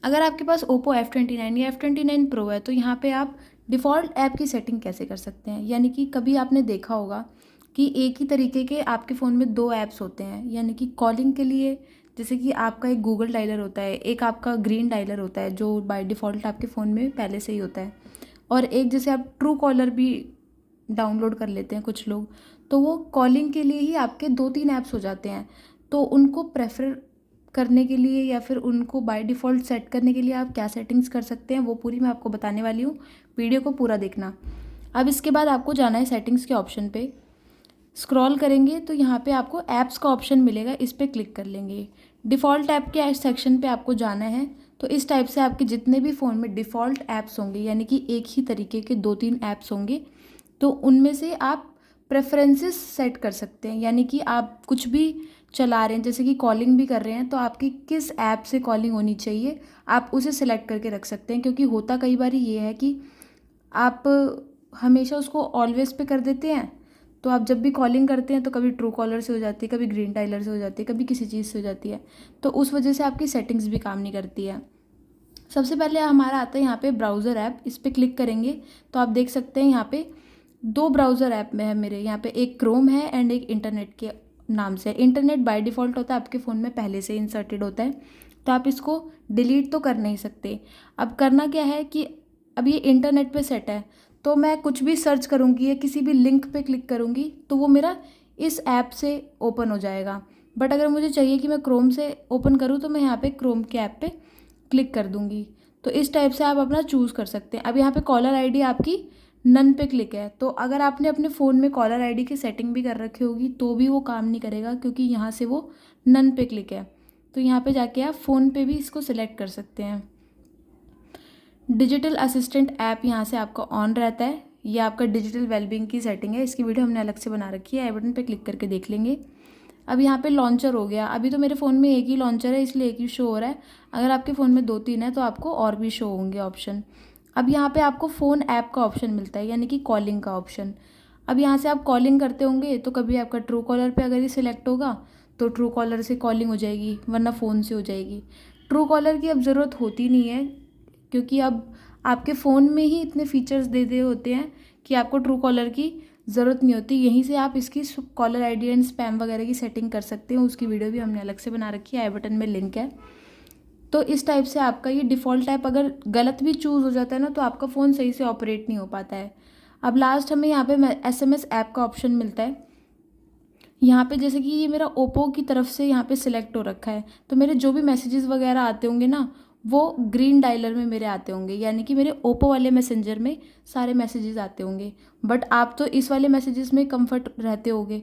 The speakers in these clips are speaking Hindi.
अगर आपके पास ओप्पो F29 या F29 प्रो है तो यहाँ पे आप डिफ़ॉल्ट ऐप की सेटिंग कैसे कर सकते हैं। यानी कि कभी आपने देखा होगा कि एक ही तरीके के आपके फ़ोन में दो ऐप्स होते हैं, यानी कि कॉलिंग के लिए जैसे कि आपका एक गूगल डायलर होता है, एक आपका ग्रीन डायलर होता है जो बाय डिफ़ॉल्ट आपके फ़ोन में पहले से ही होता है, और एक जैसे आप ट्रू कॉलर भी डाउनलोड कर लेते हैं कुछ लोग, तो वो कॉलिंग के लिए ही आपके 2-3 ऐप्स हो जाते हैं। तो उनको प्रेफ़र करने के लिए या फिर उनको बाय डिफ़ॉल्ट सेट करने के लिए आप क्या सेटिंग्स कर सकते हैं वो पूरी मैं आपको बताने वाली हूँ, वीडियो को पूरा देखना। अब इसके बाद आपको जाना है सेटिंग्स के ऑप्शन पे, स्क्रॉल करेंगे तो यहाँ पे आपको ऐप्स का ऑप्शन मिलेगा, इस पर क्लिक कर लेंगे। डिफ़ॉल्ट ऐप के सेक्शन पे आपको जाना है। तो इस टाइप से आपके जितने भी फ़ोन में डिफ़ॉल्ट ऐप्स होंगे, यानी कि एक ही तरीके के 2-3 ऐप्स होंगे, तो उनमें से आप प्रेफरेंसेस सेट कर सकते हैं। यानी कि आप कुछ भी चला रहे हैं, जैसे कि कॉलिंग भी कर रहे हैं, तो आपकी किस ऐप से कॉलिंग होनी चाहिए आप उसे सिलेक्ट करके रख सकते हैं। क्योंकि होता कई बार ये है कि आप हमेशा उसको ऑलवेज़ पे कर देते हैं, तो आप जब भी कॉलिंग करते हैं तो कभी ट्रू कॉलर से हो जाती है, कभी ग्रीन डायलर से हो जाती है, कभी किसी चीज़ से हो जाती है, तो उस वजह से आपकी सेटिंग्स भी काम नहीं करती है। सबसे पहले हमारा आता है यहाँ पे ब्राउज़र ऐप, इस पर क्लिक करेंगे तो आप देख सकते हैं यहाँ पे दो ब्राउज़र ऐप में है मेरे, यहाँ पे एक क्रोम है एंड एक इंटरनेट के नाम से। इंटरनेट बाय डिफ़ॉल्ट होता है आपके फ़ोन में पहले से इंसर्टेड होता है, तो आप इसको डिलीट तो कर नहीं सकते। अब करना क्या है कि अब ये इंटरनेट पे सेट है, तो मैं कुछ भी सर्च करूँगी या किसी भी लिंक पे क्लिक करूँगी तो वो मेरा इस ऐप से ओपन हो जाएगा। बट अगर मुझे चाहिए कि मैं क्रोम से ओपन करूँ तो मैं यहाँ पे क्रोम के ऐप पे क्लिक कर दूँगी। तो इस टाइप से आप अपना चूज़ कर सकते हैं। अब यहाँ पे कॉलर आईडी आपकी नन पे क्लिक है, तो अगर आपने अपने फ़ोन में कॉलर आईडी की सेटिंग भी कर रखी होगी तो भी वो काम नहीं करेगा, क्योंकि यहाँ से वो नन पे क्लिक है। तो यहाँ पे जाके आप फ़ोन पे भी इसको सिलेक्ट कर सकते हैं। डिजिटल असिस्टेंट ऐप यहाँ से आपका ऑन रहता है, ये आपका डिजिटल वेलबींग की सेटिंग है, इसकी वीडियो हमने अलग से बना रखी है, आई बटन पे क्लिक करके देख लेंगे। अब यहाँ पे लॉन्चर हो गया, अभी तो मेरे फ़ोन में एक ही लॉन्चर है इसलिए एक ही शो हो रहा है। अगर आपके फ़ोन में 2-3 है तो आपको और भी शो होंगे ऑप्शन। अब यहाँ पे आपको फ़ोन ऐप का ऑप्शन मिलता है, यानी कि कॉलिंग का ऑप्शन। अब यहाँ से आप कॉलिंग करते होंगे तो कभी आपका ट्रू कॉलर पे अगर ये सिलेक्ट होगा तो ट्रू कॉलर से कॉलिंग हो जाएगी, वरना फ़ोन से हो जाएगी। ट्रू कॉलर की अब ज़रूरत होती नहीं है, क्योंकि अब आपके फ़ोन में ही इतने फीचर्स दे दिए होते हैं कि आपको ट्रू कॉलर की ज़रूरत नहीं होती। यहीं से आप इसकी कॉलर आईडी एंड स्पैम वगैरह की सेटिंग कर सकते हैं, उसकी वीडियो भी हमने अलग से बना रखी है, आई बटन में लिंक है। तो इस टाइप से आपका ये डिफ़ॉल्ट ऐप अगर गलत भी चूज़ हो जाता है ना तो आपका फ़ोन सही से ऑपरेट नहीं हो पाता है। अब लास्ट हमें यहाँ पे SMS ऐप का ऑप्शन मिलता है। यहाँ पे जैसे कि ये मेरा ओप्पो की तरफ से यहाँ पे सिलेक्ट हो रखा है, तो मेरे जो भी मैसेजेस वगैरह आते होंगे ना वो ग्रीन डायलर में मेरे आते होंगे, यानी कि मेरे ओप्पो वाले मैसेंजर में सारे मैसेजेस आते होंगे। बट आप तो इस वाले मैसेजेस में कंफर्ट रहते होगे।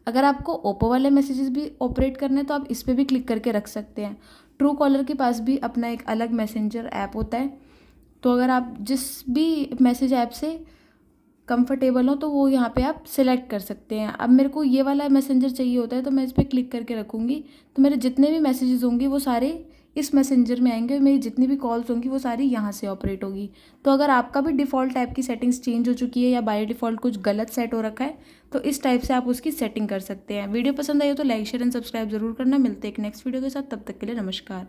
अगर आपको ओप्पो वाले मैसेजेस भी ऑपरेट करने हैं तो आप इस पर भी क्लिक करके रख सकते हैं। ट्रू कॉलर के पास भी अपना एक अलग मैसेंजर ऐप होता है, तो अगर आप जिस भी मैसेज ऐप से कंफर्टेबल हो तो वो यहाँ पे आप सिलेक्ट कर सकते हैं। अब मेरे को ये वाला मैसेंजर चाहिए होता है तो मैं इस पर क्लिक करके रखूँगी, तो मेरे जितने भी मैसेजेस होंगे वो सारे इस मैसेंजर में आएंगे और मेरी जितनी भी कॉल्स होंगी वो सारी यहाँ से ऑपरेट होगी। तो अगर आपका भी डिफ़ॉल्ट ऐप की सेटिंग्स चेंज हो चुकी है या बाय डिफ़ॉल्ट कुछ गलत सेट हो रखा है तो इस टाइप से आप उसकी सेटिंग कर सकते हैं। वीडियो पसंद आई हो तो लाइक शेयर एंड सब्सक्राइब जरूर करना। मिलते हैं एक नेक्स्ट वीडियो के साथ, तब तक के लिए नमस्कार।